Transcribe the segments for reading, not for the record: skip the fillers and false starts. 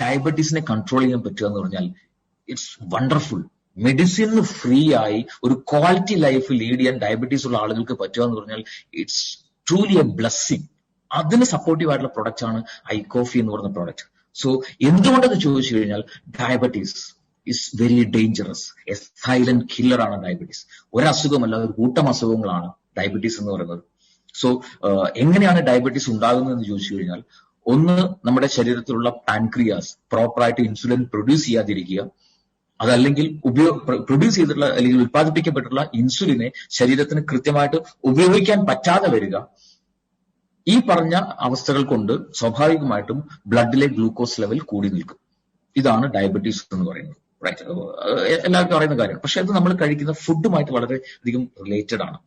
ഡയബറ്റീസിനെ control ചെയ്യാൻ പറ്റുക എന്ന് പറഞ്ഞാൽ ഇറ്റ്സ് വണ്ടർഫുൾ. മെഡിസിന് ഫ്രീ ആയി ഒരു ക്വാളിറ്റി ലൈഫ് ലീഡ് ചെയ്യാൻ ഡയബറ്റീസ് ഉള്ള ആളുകൾക്ക് പറ്റുക എന്ന് പറഞ്ഞാൽ ഇറ്റ്സ് ട്രൂലി എ ബ്ലെസ്സിങ്. അതിന് സപ്പോർട്ടീവ് ആയിട്ടുള്ള പ്രൊഡക്റ്റ് ആണ് ഐകോഫി എന്ന് പറയുന്ന പ്രോഡക്റ്റ്. സോ എന്തുകൊണ്ടെന്ന് ചോദിച്ചു കഴിഞ്ഞാൽ diabetes is very dangerous. A silent killer ആണ് ഡയബറ്റീസ്. ഒരസുഖമല്ല, ഒരു കൂട്ടം അസുഖങ്ങളാണ് ഡയബറ്റീസ് എന്ന് പറയുന്നത്. സോ എങ്ങനെയാണ് ഡയബറ്റീസ് ഉണ്ടാകുന്നത് എന്ന് ചോദിച്ചു കഴിഞ്ഞാൽ, ഒന്ന്, നമ്മുടെ ശരീരത്തിലുള്ള പാൻക്രിയാസ് പ്രോപ്പറായിട്ട് ഇൻസുലിൻ പ്രൊഡ്യൂസ് ചെയ്യാതിരിക്കുക. അതല്ലെങ്കിൽ പ്രൊഡ്യൂസ് ചെയ്തിട്ടുള്ള അല്ലെങ്കിൽ ഉത്പാദിപ്പിക്കപ്പെട്ടിട്ടുള്ള ഇൻസുലിനെ ശരീരത്തിന് കൃത്യമായിട്ട് ഉപയോഗിക്കാൻ പറ്റാതെ വരിക. ഈ പറഞ്ഞ അവസ്ഥകൾ കൊണ്ട് സ്വാഭാവികമായിട്ടും ബ്ലഡിലെ ഗ്ലൂക്കോസ് ലെവൽ കൂടി നിൽക്കും. ഇതാണ് ഡയബറ്റീസ് എന്ന് പറയുന്നത്. റൈറ്റ്, എല്ലാവർക്കും അറിയുന്ന കാര്യമാണ്. പക്ഷെ അത് നമ്മൾ കഴിക്കുന്ന ഫുഡുമായിട്ട് വളരെ അധികം റിലേറ്റഡ് ആണ്.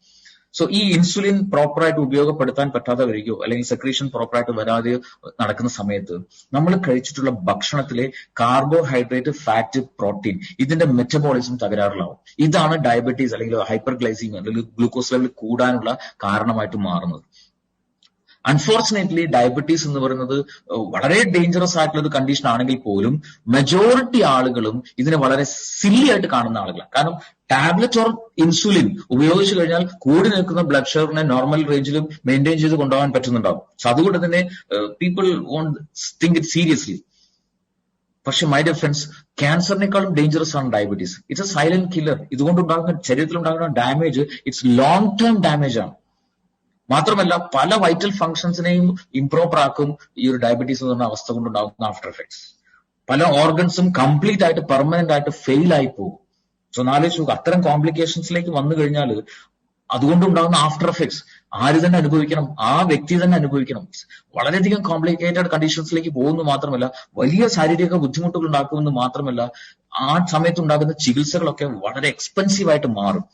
സോ ഈ ഇൻസുലിൻ പ്രോപ്പറായിട്ട് ഉപയോഗപ്പെടുത്താൻ പറ്റാതെ വരികയോ അല്ലെങ്കിൽ സെക്രീഷൻ പ്രോപ്പറായിട്ട് വരാതെ നടക്കുന്ന സമയത്ത് നമ്മൾ കഴിച്ചിട്ടുള്ള ഭക്ഷണത്തിലെ കാർബോഹൈഡ്രേറ്റ്, ഫാറ്റ്, പ്രോട്ടീൻ ഇതിന്റെ മെറ്റബോളിസം തകരാറിലാവും. ഇതാണ് ഡയബറ്റീസ് അല്ലെങ്കിൽ ഹൈപ്പർഗ്ലൈസീമിയ അല്ലെങ്കിൽ ഗ്ലൂക്കോസ് ലെവൽ കൂടാനുള്ള കാരണമായിട്ട് മാറുന്നത്. അൺഫോർച്ചുനേറ്റ്ലി ഡയബറ്റീസ് എന്ന് പറയുന്നത് വളരെ ഡേഞ്ചറസ് ആയിട്ടുള്ള ഒരു കണ്ടീഷൻ ആണെങ്കിൽ പോലും മെജോറിറ്റി ആളുകളും ഇതിനെ വളരെ സില്ലി ആയിട്ട് കാണുന്ന ആളുകളാണ്. കാരണം ടാബ്ലറ്റ് ഓർ ഇൻസുലിൻ ഉപയോഗിച്ചു കഴിഞ്ഞാൽ കൂടി നിൽക്കുന്ന ബ്ലഡ് ഷുഗറിനെ നോർമൽ റേഞ്ചിലും മെയിൻറ്റെയിൻ ചെയ്ത് കൊണ്ടുപോകാൻ പറ്റുന്നുണ്ടാവും. സോ അതുകൊണ്ട് തന്നെ people won't think it seriously. പക്ഷെ മൈ ഡിയർ ഫ്രണ്ട്സ്, ക്യാൻസറിനേക്കാളും ഡേഞ്ചറസ് ആണ് diabetes. It's a silent killer. ഇതുകൊണ്ടുണ്ടാകുന്ന ശരീരത്തിലുണ്ടാകുന്ന damage it's long term damage ആണ്. മാത്രമല്ല പല വൈറ്റൽ ഫങ്ഷൻസിനെയും ഇംപ്രോപ്പർ ആക്കും ഈ ഒരു ഡയബറ്റീസ് എന്ന് പറഞ്ഞ അവസ്ഥ കൊണ്ടുണ്ടാകുന്ന ആഫ്റ്റർ എഫക്ട്സ്. പല ഓർഗൻസും കംപ്ലീറ്റ് ആയിട്ട് പെർമനന്റ് ആയിട്ട് ഫെയിൽ ആയി പോകും. സോ നാലോചിച്ച് അത്തരം കോംപ്ലിക്കേഷൻസിലേക്ക് വന്നു കഴിഞ്ഞാൽ അതുകൊണ്ടുണ്ടാകുന്ന ആഫ്റ്റർ എഫക്ട്സ് ആര് തന്നെ അനുഭവിക്കണം? ആ വ്യക്തി തന്നെ അനുഭവിക്കണം. വളരെയധികം കോംപ്ലിക്കേറ്റഡ് കണ്ടീഷൻസിലേക്ക് പോകുന്നു മാത്രമല്ല വലിയ ശാരീരിക ബുദ്ധിമുട്ടുകൾ ഉണ്ടാക്കുമെന്ന് മാത്രമല്ല ആ സമയത്ത് ഉണ്ടാകുന്ന ചികിത്സകളൊക്കെ വളരെ എക്സ്പെൻസീവ് ആയിട്ട് മാറും.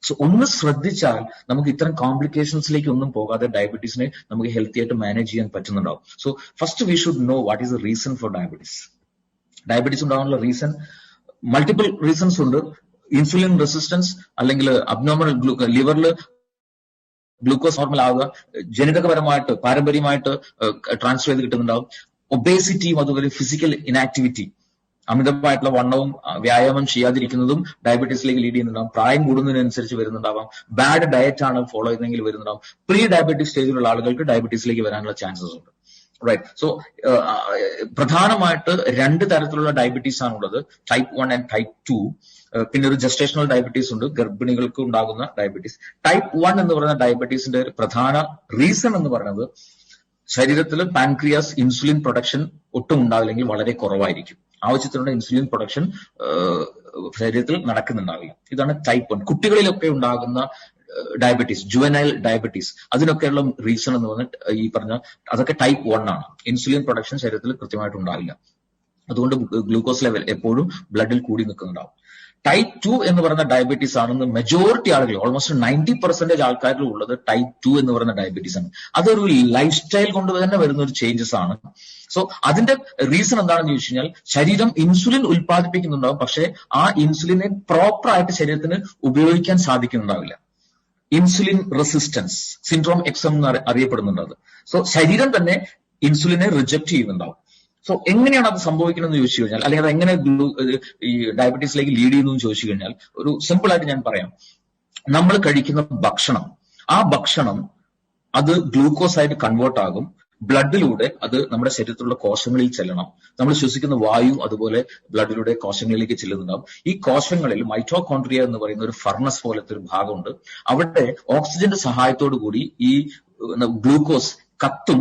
സോ ഒന്ന് ശ്രദ്ധിച്ചാൽ നമുക്ക് ഇത്തരം കോംപ്ലിക്കേഷൻസിലേക്ക് ഒന്നും പോകാതെ ഡയബറ്റീസിനെ നമുക്ക് ഹെൽത്തി ആയിട്ട് മാനേജ് ചെയ്യാൻ പറ്റുന്നുണ്ടാവും. So first we should know what is the reason for diabetes. Diabetes ഉണ്ടാകാനുള്ള റീസൺ മൾട്ടിപ്പിൾ റീസൺസ് ഉണ്ട്. ഇൻസുലിൻ റെസിസ്റ്റൻസ് അല്ലെങ്കിൽ അബ്നോർമൽ ലിവറിൽ ഗ്ലൂക്കോസ് നോർമൽ ആവുക, ജനിതകപരമായിട്ട് പാരമ്പര്യമായിട്ട് ട്രാൻസ്ഫർ ചെയ്ത് കിട്ടുന്നുണ്ടാവും. ഒബേസിറ്റിയും അതുപോലെ ഫിസിക്കൽ ഇനാക്ടിവിറ്റി, അമിതമായിട്ടുള്ള വണ്ണവും വ്യായാമം ചെയ്യാതിരിക്കുന്നതും ഡയബറ്റീസിലേക്ക് ലീഡ് ചെയ്യുന്നുണ്ടാവും. പ്രായം കൂടുന്നതിനനുസരിച്ച് വരുന്നുണ്ടാവാം. ബാഡ് ഡയറ്റ് ആണ് ഫോളോ ചെയ്യുന്നതെങ്കിൽ വരുന്നുണ്ടാവും. പ്രീ ഡയബറ്റിക് സ്റ്റേജിലുള്ള ആളുകൾക്ക് ഡയബറ്റീസിലേക്ക് വരാനുള്ള ചാൻസസ് ഉണ്ട്. റൈറ്റ്. സോ പ്രധാനമായിട്ട് രണ്ട് തരത്തിലുള്ള ഡയബറ്റീസ് ആണുള്ളത്, ടൈപ്പ് 1 ആൻഡ് ടൈപ്പ് 2. പിന്നെ ഒരു ജസ്റ്റേഷണൽ ഡയബറ്റീസ് ഉണ്ട്, ഗർഭിണികൾക്ക് ഉണ്ടാകുന്ന ഡയബറ്റീസ്. ടൈപ്പ് 1 എന്ന് പറയുന്ന ഡയബറ്റീസിന്റെ പ്രധാന റീസൺ എന്ന് പറയുന്നത് ശരീരത്തിൽ പാൻക്രിയാസ് ഇൻസുലിൻ പ്രൊഡക്ഷൻ ഒട്ടും ഉണ്ടാവില്ലെങ്കിൽ വളരെ കുറവായിരിക്കും. ആവശ്യത്തിനുള്ള ഇൻസുലിൻ പ്രൊഡക്ഷൻ ശരീരത്തിൽ നടക്കുന്നുണ്ടാവില്ല. ഇതാണ് ടൈപ്പ് 1. കുട്ടികളിലൊക്കെ ഉണ്ടാകുന്ന ഡയബറ്റീസ്, ജുവനൈൽ ഡയബറ്റീസ്, അതിനൊക്കെയുള്ള റീസൺ എന്ന് പറഞ്ഞാൽ ഈ പറഞ്ഞ അതൊക്കെ ടൈപ്പ് 1 ആണ്. ഇൻസുലിൻ പ്രൊഡക്ഷൻ ശരീരത്തിൽ കൃത്യമായിട്ട് ഉണ്ടാവില്ല. അതുകൊണ്ട് ഗ്ലൂക്കോസ് ലെവൽ എപ്പോഴും ബ്ലഡിൽ കൂടി നിൽക്കുന്നുണ്ടാവും. ടൈപ്പ് 2 എന്ന് പറയുന്ന ഡയബറ്റീസ് ആണെന്ന് മെജോറിറ്റി ആളുകൾ, ഓൾമോസ്റ്റ് 90% ആൾക്കാരിൽ ഉള്ളത് ടൈപ്പ് 2 എന്ന് പറയുന്ന ഡയബറ്റീസ് ആണ്. അതൊരു ലൈഫ് സ്റ്റൈൽ കൊണ്ട് തന്നെ വരുന്ന ഒരു ചേഞ്ചസ് ആണ്. സോ അതിന്റെ റീസൺ എന്താണെന്ന് ചോദിച്ചു കഴിഞ്ഞാൽ ശരീരം ഇൻസുലിൻ ഉൽപ്പാദിപ്പിക്കുന്നുണ്ടാവും, പക്ഷെ ആ ഇൻസുലിനെ പ്രോപ്പർ ആയിട്ട് ശരീരത്തിന് ഉപയോഗിക്കാൻ സാധിക്കുന്നുണ്ടാവില്ല. ഇൻസുലിൻ റെസിസ്റ്റൻസ് സിൻഡ്രോം എക്സം എന്ന് അറിയപ്പെടുന്നുണ്ട് അത്. സോ ശരീരം തന്നെ ഇൻസുലിനെ റിജക്ട് ചെയ്യുന്നുണ്ടാവും. സോ എങ്ങനെയാണ് അത് സംഭവിക്കണമെന്ന് ചോദിച്ചു കഴിഞ്ഞാൽ, അല്ലെങ്കിൽ അത് എങ്ങനെ ഈ ഡയബറ്റീസിലേക്ക് ലീഡ് ചെയ്യുന്നു എന്ന് ചോദിച്ചു കഴിഞ്ഞാൽ, ഒരു സിമ്പിൾ ആയിട്ട് ഞാൻ പറയാം. നമ്മൾ കഴിക്കുന്ന ഭക്ഷണം, ആ ഭക്ഷണം അത് ഗ്ലൂക്കോസ് ആയിട്ട് കൺവേർട്ട് ആകും. ബ്ലഡിലൂടെ അത് നമ്മുടെ ശരീരത്തിലുള്ള കോശങ്ങളിൽ ചെല്ലണം. നമ്മൾ ശ്വസിക്കുന്ന വായു അതുപോലെ ബ്ലഡിലൂടെ കോശങ്ങളിലേക്ക് ചെല്ലുന്നുണ്ടാവും. ഈ കോശങ്ങളിൽ മൈറ്റോകോൺട്രിയ എന്ന് പറയുന്ന ഒരു ഫർണസ് പോലത്തെ ഒരു ഭാഗമുണ്ട്. അവിടെ ഓക്സിജന്റെ സഹായത്തോടു കൂടി ഈ ഗ്ലൂക്കോസ് കത്തും.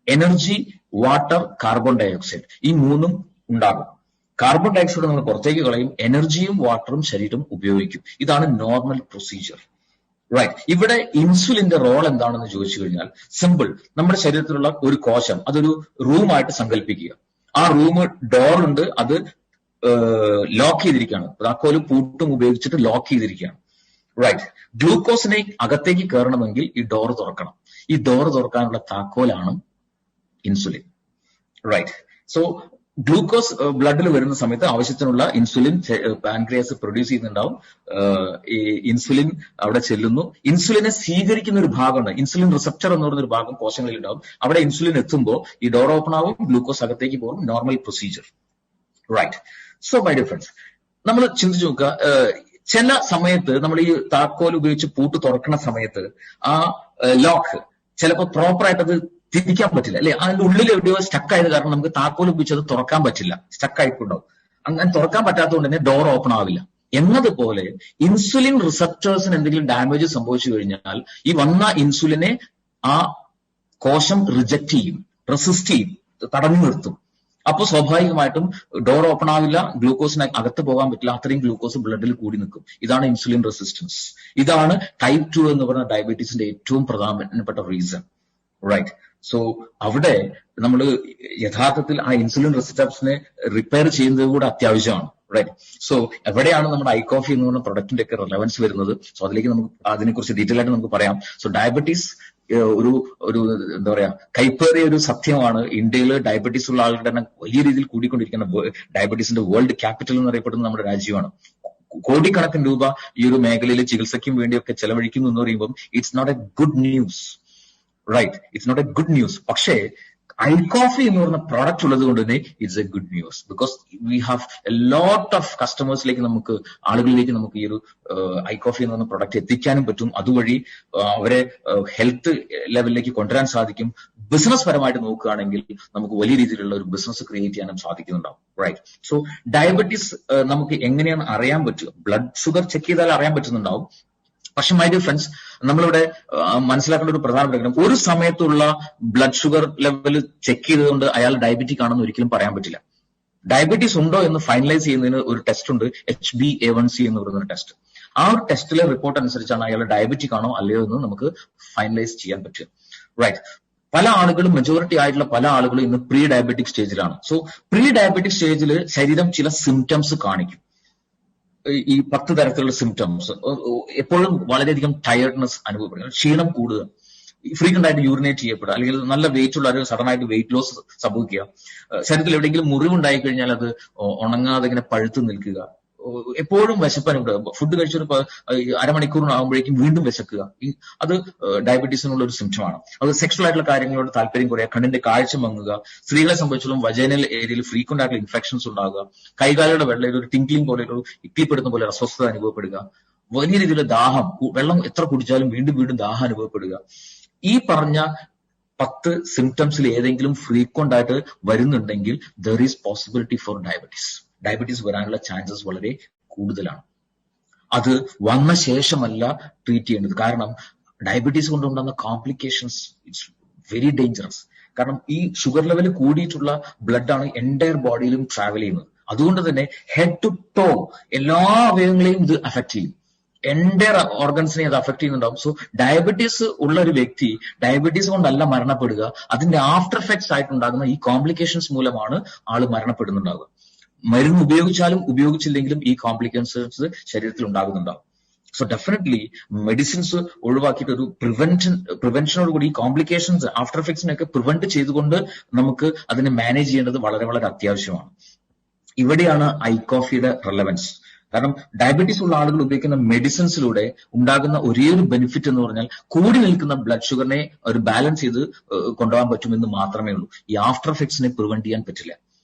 എനർജി, വാട്ടർ, കാർബൺ ഡയോക്സൈഡ്, ഈ മൂന്നും ഉണ്ടാകും. കാർബൺ ഡയോക്സൈഡ് നമ്മൾ പുറത്തേക്ക് കളയും, എനർജിയും വാട്ടറും ശരീരം ഉപയോഗിക്കും. ഇതാണ് നോർമൽ പ്രൊസീജിയർ. റൈറ്റ്. ഇവിടെ ഇൻസുലിന്റെ റോൾ എന്താണെന്ന് ചോദിച്ചു കഴിഞ്ഞാൽ സിമ്പിൾ. നമ്മുടെ ശരീരത്തിലുള്ള ഒരു കോശം അതൊരു റൂമായിട്ട് സങ്കല്പിക്കുക. ആ റൂം ഡോർ ഉണ്ട്, അത് ലോക്ക് ചെയ്തിരിക്കുകയാണ്. താക്കോലും പൂട്ടും ഉപയോഗിച്ചിട്ട് ലോക്ക് ചെയ്തിരിക്കുകയാണ്. റൈറ്റ്. ഗ്ലൂക്കോസിനെ അകത്തേക്ക് കയറണമെങ്കിൽ ഈ ഡോർ തുറക്കണം. ഈ ഡോർ തുറക്കാനുള്ള താക്കോലാണ് ഇൻസുലിൻ. റൈറ്റ്. സോ ഗ്ലൂക്കോസ് ബ്ലഡിൽ വരുന്ന സമയത്ത് ആവശ്യത്തിനുള്ള ഇൻസുലിൻ പാൻക്രിയാസ് പ്രൊഡ്യൂസ് ചെയ്യുന്നുണ്ടാവും. ഈ ഇൻസുലിൻ അവിടെ ചെല്ലുന്നു. ഇൻസുലിനെ സ്വീകരിക്കുന്ന ഒരു ഭാഗമുണ്ട്, ഇൻസുലിൻ റിസപ്റ്റർ എന്ന് പറയുന്ന ഒരു ഭാഗം കോശങ്ങളിൽ ഉണ്ടാവും. അവിടെ ഇൻസുലിൻ എത്തുമ്പോൾ ഈ ഡോർ ഓപ്പൺ ആവും, ഗ്ലൂക്കോസ് അകത്തേക്ക് പോകും. Normal procedure, right? So my dear friends, നമ്മൾ ചിന്തിച്ചു നോക്കുക, ചില സമയത്ത് നമ്മൾ ഈ താക്കോൽ ഉപയോഗിച്ച് പൂട്ട് തുറക്കുന്ന സമയത്ത് ആ ലോക്ക് ചിലപ്പോൾ പ്രോപ്പറായിട്ട് അത് തിരിക്കാൻ പറ്റില്ല, അല്ലെ? അതിന്റെ ഉള്ളിൽ എവിടെയോ സ്റ്റക്ക് ആയത് കാരണം നമുക്ക് താക്കോൽ ഉപയോഗിച്ച് അത് തുറക്കാൻ പറ്റില്ല, സ്റ്റക്ക് ആയിട്ടുണ്ടാവും. അങ്ങനെ തുറക്കാൻ പറ്റാത്തതുകൊണ്ട് തന്നെ ഡോർ ഓപ്പൺ ആവില്ല. എന്നതുപോലെ ഇൻസുലിൻ റിസപ്റ്റേഴ്സിന് എന്തെങ്കിലും ഡാമേജ് സംഭവിച്ചു കഴിഞ്ഞാൽ ഈ വന്ന ഇൻസുലിനെ ആ കോശം റിജക്ട് ചെയ്യും, റെസിസ്റ്റ് ചെയ്യും, തടഞ്ഞു നിർത്തും. അപ്പോൾ സ്വാഭാവികമായിട്ടും ഡോർ ഓപ്പൺ ആവില്ല, ഗ്ലൂക്കോസിന് അകത്ത് പോകാൻ പറ്റില്ല, അത്രയും ഗ്ലൂക്കോസ് ബ്ലഡിൽ കൂടി നിൽക്കും. ഇതാണ് ഇൻസുലിൻ റെസിസ്റ്റൻസ്. ഇതാണ് ടൈപ്പ് 2 എന്ന് പറയുന്ന ഡയബറ്റീസിന്റെ ഏറ്റവും പ്രധാനപ്പെട്ട റീസൺ, റൈറ്റ്? സോ അവിടെ നമ്മൾ യഥാർത്ഥത്തിൽ ആ ഇൻസുലിൻ റെസിസ്റ്റൻസിനെ റിപ്പയർ ചെയ്യുന്നത് കൂടെ അത്യാവശ്യമാണ്, റൈറ്റ്? സോ എവിടെയാണ് നമ്മുടെ ഐകോഫി എന്ന് പറയുന്ന പ്രൊഡക്റ്റിന്റെ ഒക്കെ റെലവൻസ് വരുന്നത്? സോ അതിലേക്ക് നമുക്ക് അതിനെക്കുറിച്ച് ഡീറ്റെയിൽ ആയിട്ട് നമുക്ക് പറയാം. സോ ഡയബറ്റീസ് ഒരു എന്താ പറയാ, കൈപ്പേറിയ ഒരു സത്യമാണ്. ഇന്ത്യയിൽ ഡയബറ്റീസ് ഉള്ള ആളുകളുടെ തന്നെ വലിയ രീതിയിൽ കൂടിക്കൊണ്ടിരിക്കുന്ന, ഡയബറ്റീസിന്റെ വേൾഡ് ക്യാപിറ്റൽ എന്നറിയപ്പെടുന്ന നമ്മുടെ രാജ്യമാണ്. കോടിക്കണക്കിന് രൂപ ഈ ഒരു മേഖലയിൽ ചികിത്സയ്ക്കും വേണ്ടിയൊക്കെ ചെലവഴിക്കുന്നു എന്ന് പറയുമ്പോൾ it's not a good news, right? It's not a good news. പക്ഷേ ഐകോഫി എന്ന് പറയുന്ന പ്രോഡക്റ്റ് ഉള്ളത് കൊണ്ട് തന്നെ it's a good news, because we have a lot of കസ്റ്റമേഴ്സിലേക്ക്, നമുക്ക് ആളുകളിലേക്ക് നമുക്ക് ഈ ഒരു ഐകോഫി എന്ന് പറയുന്ന പ്രോഡക്റ്റ് എത്തിക്കാനും പറ്റും. അതുവഴി അവരെ ഹെൽത്ത് ലെവലിലേക്ക് കൊണ്ടുവരാൻ സാധിക്കും. ബിസിനസ് പരമായിട്ട് നോക്കുകയാണെങ്കിൽ നമുക്ക് വലിയ രീതിയിലുള്ള ഒരു ബിസിനസ് ക്രിയേറ്റ് ചെയ്യാനും സാധിക്കുന്നുണ്ടാവും, റൈറ്റ്? സോ ഡയബറ്റീസ് നമുക്ക് എങ്ങനെയാണ് അറിയാൻ പറ്റുക? ബ്ലഡ് ഷുഗർ ചെക്ക് ചെയ്താൽ അറിയാൻ പറ്റുന്നുണ്ടാവും. പക്ഷെ മൈ ഡിയർ ഫ്രണ്ട്സ്, നമ്മളിവിടെ മനസ്സിലാക്കേണ്ട ഒരു പ്രധാനപ്പെട്ട കാര്യം, ഒരു സമയത്തുള്ള ബ്ലഡ് ഷുഗർ ലെവൽ ചെക്ക് ചെയ്തുകൊണ്ട് അയാൾ ഡയബറ്റിക് ആണെന്ന് ഒരിക്കലും പറയാൻ പറ്റില്ല. ഡയബറ്റീസ് ഉണ്ടോ എന്ന് ഫൈനലൈസ് ചെയ്യുന്നതിന് ഒരു ടെസ്റ്റ് ഉണ്ട്, HbA1c എന്ന് പറയുന്ന ടെസ്റ്റ്. ആ ഒരു ടെസ്റ്റിലെ റിപ്പോർട്ട് അനുസരിച്ചാണ് അയാൾ ഡയബറ്റിക് ആണോ അല്ലയോ എന്ന് നമുക്ക് ഫൈനലൈസ് ചെയ്യാൻ പറ്റുക, റൈറ്റ്? പല ആളുകളും, മെജോറിറ്റി ആയിട്ടുള്ള പല ആളുകളും ഇന്ന് പ്രീ ഡയബറ്റിക് സ്റ്റേജിലാണ്. സോ പ്രീ ഡയബറ്റിക് സ്റ്റേജിൽ ശരീരം ചില സിംറ്റംസ് കാണിക്കും, ഈ 10 തരത്തിലുള്ള സിംറ്റംസ്. എപ്പോഴും വളരെയധികം ടയർഡ്നെസ് അനുഭവപ്പെടുക, ക്ഷീണം കൂടുക, ഫ്രീക്വന്റ് ആയിട്ട് യൂറിനേറ്റ് ചെയ്യപ്പെടുക, അല്ലെങ്കിൽ നല്ല വെയിറ്റ് ഉള്ള ഒരു സഡൻ ആയിട്ട് വെയിറ്റ് ലോസ് സംഭവിക്കുക, ശരീരത്തിൽ എവിടെയെങ്കിലും മുറിവുണ്ടായി കഴിഞ്ഞാൽ അത് ഉണങ്ങാതെ ഇങ്ങനെ പഴുത്തു നിൽക്കുക, എപ്പോഴും വിശപ്പനുണ്ടാകുക, ഫുഡ് കഴിച്ചൊരു അരമണിക്കൂറിനാകുമ്പോഴേക്കും വീണ്ടും വിശക്കുക. അത് ഡയബറ്റീസിനുള്ള ഒരു സിംറ്റമാണ്. അത് സെക്ഷൽ ആയിട്ടുള്ള കാര്യങ്ങളോട് താല്പര്യം കുറയുക, കണ്ണിന്റെ കാഴ്ച മങ്ങുക, സ്ത്രീകളെ സംബന്ധിച്ചിടത്തോളം വജൈനൽ ഏരിയയിൽ ഫ്രീക്വന്റ് ആയിട്ടുള്ള ഇൻഫെക്ഷൻസ് ഉണ്ടാകുക, കൈകാലുകളുടെ വെള്ളയിൽ ഒരു ടിങ്ക്ലിംഗ് പോലെ, ഒരു ഇക്കിപ്പെടുന്ന പോലെ അസ്വസ്ഥത അനുഭവപ്പെടുക, വലിയ രീതിയിലുള്ള ദാഹം, വെള്ളം എത്ര കുടിച്ചാലും വീണ്ടും വീണ്ടും ദാഹം അനുഭവപ്പെടുക. ഈ പറഞ്ഞ 10 സിംറ്റംസിൽ ഏതെങ്കിലും ഫ്രീക്വന്റ് ആയിട്ട് വരുന്നുണ്ടെങ്കിൽ there is possibility four diabetes വരാനുള്ള ചാൻസസ് വളരെ കൂടുതലാണ്. അത് വന്ന ശേഷമല്ല ട്രീറ്റ് ചെയ്യേണ്ടത്. കാരണം ഡയബറ്റീസ് കൊണ്ടുണ്ടാകുന്ന കോംപ്ലിക്കേഷൻസ് ഇറ്റ്സ് വെരി ഡേഞ്ചറസ്. കാരണം ഈ ഷുഗർ ലെവൽ കൂടിയിട്ടുള്ള ബ്ലഡാണ് എൻറ്റയർ ബോഡിയിലും ട്രാവൽ ചെയ്യുന്നത്. അതുകൊണ്ട് തന്നെ ഹെഡ് ടു ടോ എല്ലാ അവയവങ്ങളെയും ഇത് അഫക്ട് ചെയ്യും, എൻറ്റയർ ഓർഗൻസിനെ അത് അഫക്ട് ചെയ്യുന്നുണ്ടാവും. സോ ഡയബറ്റീസ് ഉള്ള ഒരു വ്യക്തി ഡയബറ്റീസ് കൊണ്ടല്ല മരണപ്പെടുക, അതിന്റെ ആഫ്റ്റർ എഫക്ട്സ് ആയിട്ടുണ്ടാകുന്ന ഈ കോംപ്ലിക്കേഷൻസ് മൂലമാണ് ആള് മരണപ്പെടുന്നുണ്ടാവുക. മരുന്ന് ഉപയോഗിച്ചാലും ഉപയോഗിച്ചില്ലെങ്കിലും ഈ കോംപ്ലിക്കേഷൻസ് ശരീരത്തിൽ ഉണ്ടാകുന്നുണ്ടാവും. സോ ഡെഫിനറ്റ്ലി മെഡിസിൻസ് ഒഴിവാക്കിയിട്ട് ഒരു പ്രിവെൻഷനോടുകൂടി ഈ കോംപ്ലിക്കേഷൻസ്, ആഫ്റ്റർ എഫക്ട്സിനൊക്കെ പ്രിവെന്റ് ചെയ്തുകൊണ്ട് നമുക്ക് അതിനെ മാനേജ് ചെയ്യേണ്ടത് വളരെ വളരെ അത്യാവശ്യമാണ്. ഇവിടെയാണ് ഐകോഫിയുടെ റെലവൻസ്. കാരണം ഡയബറ്റീസ് ഉള്ള ആളുകൾ ഉപയോഗിക്കുന്ന മെഡിസിൻസിലൂടെ ഉണ്ടാകുന്ന ഒരേ ഒരു ബെനിഫിറ്റ് എന്ന് പറഞ്ഞാൽ കൂടി നിൽക്കുന്ന ബ്ലഡ് ഷുഗറിനെ ഒരു ബാലൻസ് ചെയ്ത് കൊണ്ടുപോകാൻ പറ്റുമെന്ന് മാത്രമേ ഉള്ളൂ. ഈ ആഫ്റ്റർ എഫക്ട്സിനെ പ്രിവെന്റ് ചെയ്യാൻ പറ്റില്ല.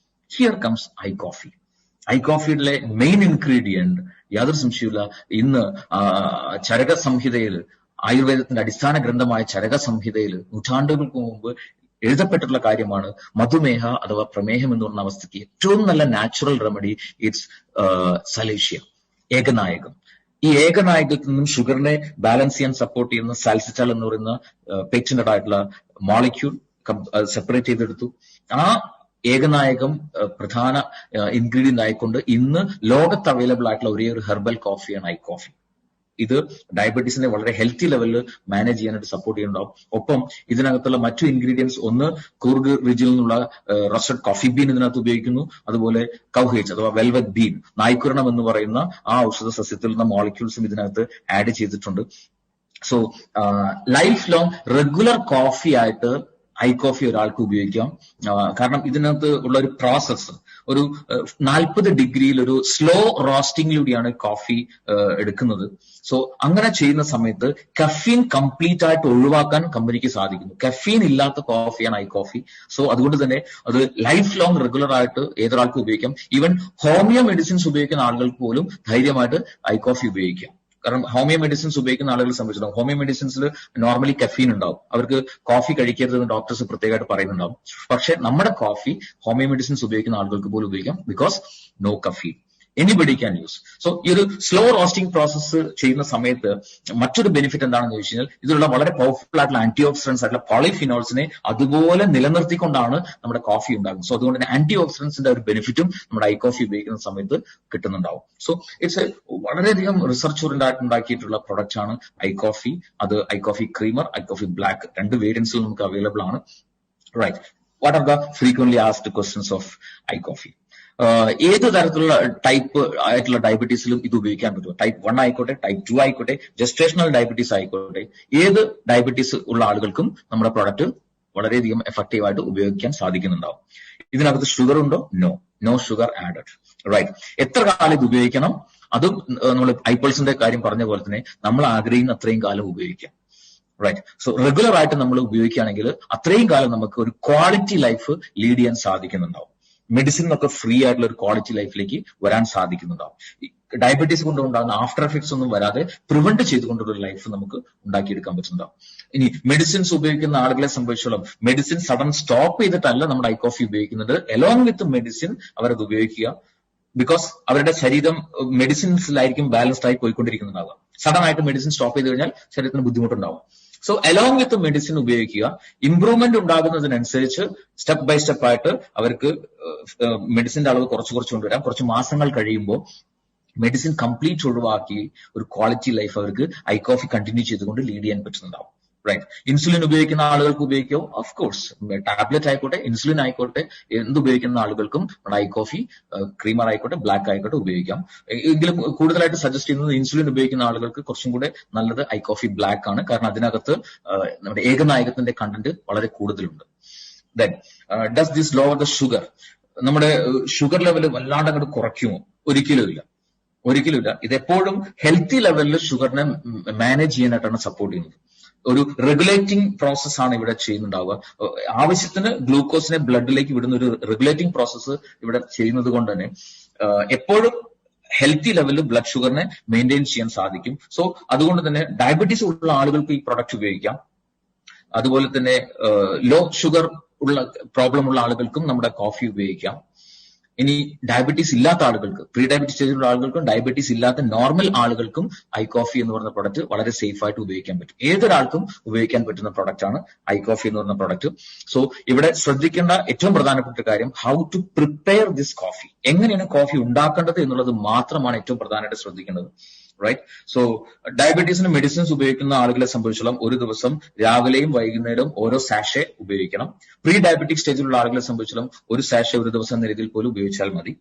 Here comes iCoffee. ഐകോഫിയിലെ മെയിൻ ഇൻഗ്രീഡിയന്റ് യാതൊരു സംശയമില്ല, ഇന്ന് ചരക സംഹിതയിൽ, ആയുർവേദത്തിന്റെ അടിസ്ഥാന ഗ്രന്ഥമായ ചരക സംഹിതയിൽ നൂറ്റാണ്ടുകൾക്ക് മുമ്പ് എഴുതപ്പെട്ടിട്ടുള്ള കാര്യമാണ് മധുമേഹ അഥവാ പ്രമേഹം എന്ന് പറഞ്ഞ അവസ്ഥയ്ക്ക് ഏറ്റവും നല്ല നാച്ചുറൽ റെമഡി ഇറ്റ്സ് സലേഷ്യ, ഏകനായകം. ഈ ഏകനായകത്തിൽ നിന്നും ഷുഗറിനെ ബാലൻസ് ചെയ്യാൻ സപ്പോർട്ട് ചെയ്യുന്ന സാൽസിറ്റാൾ എന്ന് പറയുന്ന പേറ്റന്റഡ് ആയിട്ടുള്ള മോളിക്യൂൾ സെപ്പറേറ്റ് ചെയ്തെടുത്തു. ആ ഏകനായകം പ്രധാന ഇൻഗ്രീഡിയന്റ് ആയിക്കൊണ്ട് ഇന്ന് ലോകത്ത് അവൈലബിൾ ആയിട്ടുള്ള ഒരേ ഒരു ഹെർബൽ കോഫിയാണ് ഐകോഫി. ഇത് ഡയബറ്റീസിനെ വളരെ ഹെൽത്തി ലെവലിൽ മാനേജ് ചെയ്യാനായിട്ട് സപ്പോർട്ട് ചെയ്യുന്നുണ്ടാവും. ഒപ്പം ഇതിനകത്തുള്ള മറ്റു ഇൻഗ്രീഡിയൻസ്, ഒന്ന് കൂർഗ് റിജിൽ നിന്നുള്ള റോസ്റ്റഡ് കോഫി ബീൻ ഇതിനകത്ത് ഉപയോഗിക്കുന്നു. അതുപോലെ കൗഹേജ് അഥവാ വെൽവെറ്റ് ബീൻ, നായ്ക്കുരണം എന്ന് പറയുന്ന ആ ഔഷധ സസ്യത്തിൽ നിന്ന് മോളിക്യൂൾസും ഇതിനകത്ത് ആഡ് ചെയ്തിട്ടുണ്ട്. So life long regular coffee ആയിട്ട് ഐ കോഫി ഒരാൾക്ക് ഉപയോഗിക്കാം. കാരണം ഇതിനകത്ത് ഉള്ള ഒരു പ്രോസസ്സ് ഒരു 40 ഡിഗ്രിയിൽ ഒരു സ്ലോ റോസ്റ്റിംഗിലൂടെയാണ് കോഫി എടുക്കുന്നത്. സോ അങ്ങനെ ചെയ്യുന്ന സമയത്ത് കഫീൻ കംപ്ലീറ്റ് ആയിട്ട് ഒഴിവാക്കാൻ കമ്പനിക്ക് സാധിക്കുന്നു. കഫീൻ ഇല്ലാത്ത കോഫിയാണ് ഐ കോഫി. സോ അതുകൊണ്ട് തന്നെ അത് ലൈഫ് ലോങ് റെഗുലർ ആയിട്ട് ഏതൊരാൾക്കും ഉപയോഗിക്കാം. ഈവൻ ഹോമിയോ മെഡിസിൻസ് ഉപയോഗിക്കുന്ന ആളുകൾക്ക് പോലും ധൈര്യമായിട്ട് ഐ കോഫി ഉപയോഗിക്കാം. കാരണം ഹോമിയോ മെഡിസിൻസ് ഉപയോഗിക്കുന്ന ആളുകളെ സംബന്ധിച്ചിടത്തോളം ഹോമിയോ മെഡിസിൻസിൽ നോർമലി കഫീൻ ഉണ്ടാവും. അവർക്ക് കോഫി കഴിക്കരുതെന്ന് ഡോക്ടേഴ്സ് പ്രത്യേകമായിട്ട് പറയുന്നുണ്ടാവും. പക്ഷെ നമ്മുടെ കോഫി ഹോമിയോ മെഡിസിൻസ് ഉപയോഗിക്കുന്ന ആളുകൾക്ക് പോലും ഉപയോഗിക്കാം. Because no caffeine, anybody can use. So ഈ ഒരു സ്ലോ റോസ്റ്റിംഗ് പ്രോസസ്സ് ചെയ്യുന്ന സമയത്ത് മറ്റൊരു ബെനിഫിറ്റ് എന്താണെന്ന് ചോദിച്ചു കഴിഞ്ഞാൽ ഇതിലുള്ള വളരെ പവർഫുൾ ആയിട്ടുള്ള ആന്റി ഓക്സിഡൻസ് ആയിട്ടുള്ള പോളിഫിനോൾസിനെ അതുപോലെ നിലനിർത്തിക്കൊണ്ടാണ് നമ്മുടെ കോഫി ഉണ്ടാകുന്നത്. സോ അതുകൊണ്ട് തന്നെ ആന്റി ഓക്സിഡൻസിന്റെ ഒരു ബെനിഫിറ്റും നമ്മുടെ ഐ കോഫി ഉപയോഗിക്കുന്ന സമയത്ത് കിട്ടുന്നുണ്ടാവും. സോ ഇറ്റ്സ് വളരെയധികം റിസർച്ച് ഓറിയന്റഡ് ഉണ്ടാക്കിയിട്ടുള്ള പ്രൊഡക്റ്റ് ആണ് ഐ കോഫി. അത് I coffee creamer, I coffee black, 2 വേരിയൻസിൽ നമുക്ക് അവൈലബിൾ ആണ്. Right, what are the frequently asked questions of I coffee? ഏത് തരത്തിലുള്ള ടൈപ്പ് ആയിട്ടുള്ള ഡയബറ്റീസിലും ഇത് ഉപയോഗിക്കാൻ പറ്റും. ടൈപ്പ് 1 ആയിക്കോട്ടെ, ടൈപ്പ് 2 ആയിക്കോട്ടെ, ജസ്റ്റേഷണൽ ഡയബറ്റീസ് ആയിക്കോട്ടെ, ഏത് ഡയബറ്റീസ് ഉള്ള ആളുകൾക്കും നമ്മുടെ പ്രോഡക്റ്റ് വളരെയധികം എഫക്റ്റീവ് ആയിട്ട് ഉപയോഗിക്കാൻ സാധിക്കുന്നുണ്ടാവും. ഇതിനകത്ത് ഷുഗർ ഉണ്ടോ? No sugar added. റൈറ്റ്, എത്ര കാലം ഇത് ഉപയോഗിക്കണം? അതും നമ്മൾ ഐപ്പിൾസിന്റെ കാര്യം പറഞ്ഞ പോലെ തന്നെ നമ്മൾ ആഗ്രഹിക്കുന്ന അത്രയും കാലം ഉപയോഗിക്കാം. റൈറ്റ്, സോ റെഗുലർ ആയിട്ട് നമ്മൾ ഉപയോഗിക്കുകയാണെങ്കിൽ അത്രയും കാലം നമുക്ക് ഒരു ക്വാളിറ്റി ലൈഫ് ലീഡ് ചെയ്യാൻ സാധിക്കുന്നുണ്ടാവും. മെഡിസിൻ ഒക്കെ ഫ്രീ ആയിട്ടുള്ള ഒരു ക്വാളിറ്റി ലൈഫിലേക്ക് വരാൻ സാധിക്കുന്നുണ്ടാവും. ഡയബറ്റീസ് കൊണ്ടുണ്ടാകുന്ന ആഫ്റ്റർ എഫക്ട്സ് ഒന്നും വരാതെ പ്രിവെന്റ് ചെയ്തുകൊണ്ടുള്ള ഒരു ലൈഫ് നമുക്ക് ഉണ്ടാക്കിയെടുക്കാൻ പറ്റുന്നുണ്ടാവും. ഇനി മെഡിസിൻസ് ഉപയോഗിക്കുന്ന ആളുകളെ സംബന്ധിച്ചോളം മെഡിസിൻ സഡൻ സ്റ്റോപ്പ് ചെയ്തിട്ടല്ല നമ്മുടെ ഐ കോഫി ഉപയോഗിക്കുന്നത്. എലോങ് വിത്ത് മെഡിസിൻ അവരത് ഉപയോഗിക്കുക. ബിക്കോസ് അവരുടെ ശരീരം മെഡിസിൻസിലായിരിക്കും ബാലൻസ്ഡ് ആയി പോയിക്കൊണ്ടിരിക്കുന്നുണ്ടാവുക. സഡൻ ആയിട്ട് മെഡിസിൻ സ്റ്റോപ്പ് ചെയ്ത് കഴിഞ്ഞാൽ ശരീരത്തിന് ബുദ്ധിമുട്ടുണ്ടാവും. സോ അലോങ് വിത്ത് മെഡിസിൻ ഉപയോഗിക്കുക. ഇംപ്രൂവ്മെന്റ് ഉണ്ടാകുന്നതിനനുസരിച്ച് സ്റ്റെപ്പ് ബൈ സ്റ്റെപ്പ് ആയിട്ട് അവർക്ക് മെഡിസിന്റെ അളവ് കുറച്ച് കൊണ്ടുവരാം. കുറച്ച് മാസങ്ങൾ കഴിയുമ്പോൾ മെഡിസിൻ കംപ്ലീറ്റ് ഒഴിവാക്കി ഒരു ക്വാളിറ്റി ലൈഫ് അവർക്ക് ഐ കോഫി കണ്ടിന്യൂ ചെയ്തുകൊണ്ട് ലീഡ് ചെയ്യാൻ പറ്റുന്നുണ്ടാവും. റൈറ്റ്, ഇൻസുലിൻ ഉപയോഗിക്കുന്ന ആളുകൾക്ക് ഉപയോഗിക്കും. ഓഫ് കോഴ്സ് ടാബ്ലറ്റ് ആയിക്കോട്ടെ, ഇൻസുലിൻ ആയിക്കോട്ടെ, എന്തുപയോഗിക്കുന്ന ആളുകൾക്കും ഐ കോഫി ക്രീമർ ആയിക്കോട്ടെ, ബ്ലാക്ക് ആയിക്കോട്ടെ ഉപയോഗിക്കാം. എങ്കിലും കൂടുതലായിട്ട് സജസ്റ്റ് ചെയ്യുന്നത് ഇൻസുലിൻ ഉപയോഗിക്കുന്ന ആളുകൾക്ക് കുറച്ചും കൂടെ നല്ലത് ഐ കോഫി ബ്ലാക്ക് ആണ്. കാരണം അതിനകത്ത് നമ്മുടെ ഏകനായകത്തിന്റെ കണ്ടന്റ് വളരെ കൂടുതലുണ്ട്. Then does this lower the sugar? നമ്മുടെ ഷുഗർ ലെവൽ വല്ലാണ്ട് അങ്ങോട്ട് കുറയ്ക്കുമോ? ഒരിക്കലുമില്ല. ഇതെപ്പോഴും ഹെൽത്തി ലെവലിൽ ഷുഗറിനെ മാനേജ് ചെയ്യാനായിട്ടാണ് സപ്പോർട്ട് ചെയ്യുന്നത്. ഒരു റെഗുലേറ്റിംഗ് പ്രോസസ് ആണ് ഇവിടെ ചെയ്യുന്നുണ്ടാവുക. ആവശ്യത്തിന് ഗ്ലൂക്കോസിനെ ബ്ലഡിലേക്ക് വിടുന്ന ഒരു റെഗുലേറ്റിംഗ് പ്രോസസ്സ് ഇവിടെ ചെയ്യുന്നത് കൊണ്ട് തന്നെ എപ്പോഴും ഹെൽത്തി ലെവലിൽ ബ്ലഡ് ഷുഗറിനെ മെയിൻറ്റെയിൻ ചെയ്യാൻ സാധിക്കും. സോ അതുകൊണ്ട് തന്നെ ഡയബറ്റീസ് ഉള്ള ആളുകൾക്ക് ഈ പ്രൊഡക്റ്റ് ഉപയോഗിക്കാം. അതുപോലെ തന്നെ ലോ ഷുഗർ ഉള്ള പ്രോബ്ലം ഉള്ള ആളുകൾക്കും നമ്മുടെ കോഫി ഉപയോഗിക്കാം. ഇനി ഡയബറ്റീസ് ഇല്ലാത്ത ആളുകൾക്ക്, പ്രീ ഡയബറ്റീസ് സ്റ്റേജിലുള്ള ആളുകൾക്കും ഡയബറ്റീസ് ഇല്ലാത്ത നോർമൽ ആളുകൾക്കും ഐ കോഫി എന്ന് പറയുന്ന പ്രൊഡക്റ്റ് വളരെ സേഫ് ആയിട്ട് ഉപയോഗിക്കാൻ പറ്റും. ഏതൊരാൾക്കും ഉപയോഗിക്കാൻ പറ്റുന്ന പ്രൊഡക്റ്റ് ആണ് ഐ കോഫി എന്ന് പറയുന്ന പ്രൊഡക്റ്റ്. സോ ഇവിടെ ശ്രദ്ധിക്കേണ്ട ഏറ്റവും പ്രധാനപ്പെട്ട കാര്യം how to prepare this coffee. എങ്ങനെയാണ് കോഫി ഉണ്ടാക്കേണ്ടത് എന്നുള്ളത് മാത്രമാണ് ഏറ്റവും പ്രധാനമായിട്ട് ശ്രദ്ധിക്കേണ്ടത്. റൈറ്റ്, സോ ഡയബറ്റീസിന് മെഡിസിൻസ് ഉപയോഗിക്കുന്ന ആളുകളെ സംബന്ധിച്ചോളം ഒരു ദിവസം രാവിലെയും വൈകുന്നേരവും ഓരോ സാഷെ ഉപയോഗിക്കണം. പ്രീ ഡയബറ്റിക് സ്റ്റേജിലുള്ള ആളുകളെ സംബന്ധിച്ചോളം ഒരു സാഷെ ഒരു ദിവസം എന്ന രീതിയിൽ പോലും ഉപയോഗിച്ചാൽ മതി.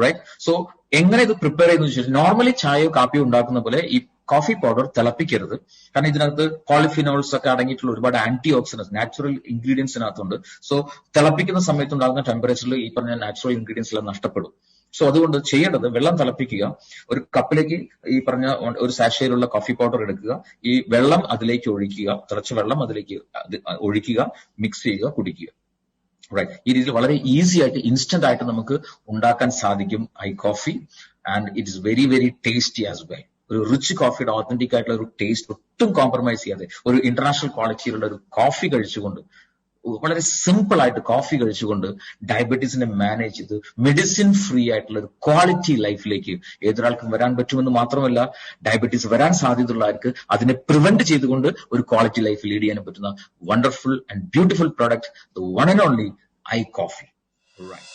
റൈറ്റ്, സോ എങ്ങനെ ഇത് പ്രിപ്പയർ ചെയ്യുന്ന വെച്ചാൽ നോർമലി ചായയോ കാപ്പിയോ ഉണ്ടാക്കുന്ന പോലെ ഈ കോഫി പൗഡർ തിളപ്പിക്കരുത്. കാരണം ഇതിനകത്ത് പോളിഫിനോൾസ് ഒക്കെ അടങ്ങിയിട്ടുള്ള ഒരുപാട് ആന്റി ഓക്സിഡൻസ് നാച്ചുറൽ ഇൻഗ്രീഡിയൻസിനകത്തുണ്ട്. സോ തിളപ്പിക്കുന്ന സമയത്ത് ഉണ്ടാകുന്ന ടെമ്പറേച്ചറിൽ ഈ പറഞ്ഞ നാച്ചുറൽ ഇൻഗ്രീഡിയൻസ് എല്ലാം നഷ്ടപ്പെടും. സോ അതുകൊണ്ട് ചെയ്യേണ്ടത് വെള്ളം തിളപ്പിക്കുക. ഒരു കപ്പിലേക്ക് ഈ പറഞ്ഞ ഒരു സാഷയിലുള്ള കോഫി പൗഡർ എടുക്കുക. ഈ വെള്ളം അതിലേക്ക് ഒഴിക്കുക. തിളച്ച വെള്ളം അതിലേക്ക് ഒഴിക്കുക, മിക്സ് ചെയ്യുക, കുടിക്കുക. റൈറ്റ്, ഈ രീതിയിൽ വളരെ ഈസി ആയിട്ട് ഇൻസ്റ്റന്റ് ആയിട്ട് നമുക്ക് ഉണ്ടാക്കാൻ സാധിക്കും I coffee. And it is very very tasty as well. ഒരു റിച്ച് കോഫിയുടെ ഓതന്റിക് ആയിട്ടുള്ള ഒരു ടേസ്റ്റ് ഒട്ടും കോംപ്രമൈസ് ചെയ്യാതെ ഒരു ഇന്റർനാഷണൽ ക്വാളിറ്റിയിലുള്ള ഒരു കോഫി കഴിച്ചുകൊണ്ട്, വളരെ സിമ്പിൾ ആയിട്ട് കോഫി കഴിച്ചുകൊണ്ട് ഡയബറ്റീസിനെ മാനേജ് ചെയ്ത് മെഡിസിൻ ഫ്രീ ആയിട്ടുള്ള ഒരു ക്വാളിറ്റി ലൈഫിലേക്ക് ഏതൊരാൾക്കും വരാൻ പറ്റുമെന്ന് മാത്രമല്ല ഡയബറ്റീസ് വരാൻ സാധ്യതയുള്ളവർക്ക് അതിനെ പ്രിവെന്റ് ചെയ്തുകൊണ്ട് ഒരു ക്വാളിറ്റി ലൈഫ് ലീഡ് ചെയ്യാനും പറ്റുന്ന wonderful and beautiful product, the one and only I coffee. Right.